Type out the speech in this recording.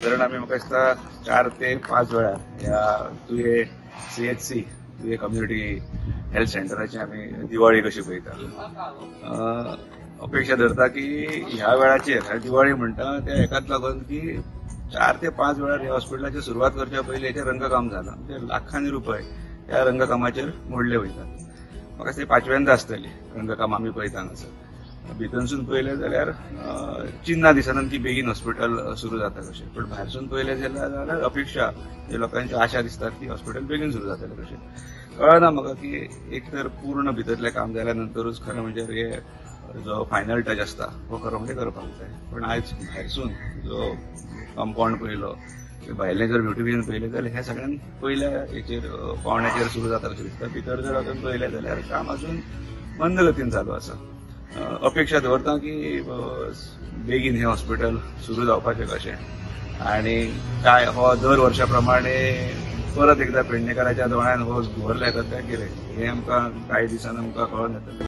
साधारण आम्ही म्हाका दिसता 4 ते 5 वेळा ह्या तुये CHC तुये कम्युनिटी हेल्थ सेंटराची आम्ही दिवाळी कशी पळयता। अपेक्षा धरता की ह्या वेळाचेर दिवाळी म्हणटा त्या हेकाच लागून की 4 ते 5 वेळार ह्या हॉस्पिटलाची सुरवात करच्या पयलीं रंगकाम जालां, म्हणजे लाखांनी रुपये ह्या रंगकामाचेर मोडले वयतात। म्हाका दिसता 5व्यांदा आसतली रंगकाम आमी पळयता हांगासर। भितरसून पळयलें जाल्यार चिन्ना दिसना की बेगीन हॉस्पिटल सुरू जाता कशें, पण भायरसून पळयलें जाल्यार अपेक्षा लोकांची आशा दिसतात की हॉस्पिटल बेगीन सुरू जातलें कशें। कळना म्हाका की एक तर पूर्ण भितरलें काम जाल्या नंतरूच खरें म्हणजे हे जो फायनल टच आसता तो खरो म्हणजे करपाक जाय। पण आयज भायरसून जो कंपाऊंड पळयलो, भायलें जर ब्युटिफिकेशन पळयलें जाल्यार हे सगळ्यान पयल्या हेचेर पावण्याचेर सुरू जाता कशें दिसता। भितर जर वचून पळयलें जाल्यार काम अजून मंद गतीन चालू आसा। अपेक्षा दवरता की बेगीन हे हॉस्पिटल सुरू जावपाचें कशें आनी काय हो दर वर्षा प्रमाणे परत एकदा पेडणेकाराच्या दोळ्यान हो भरला येतात काय कितें हें आमकां कांय दिसांनी आमकां कळोन येतलें।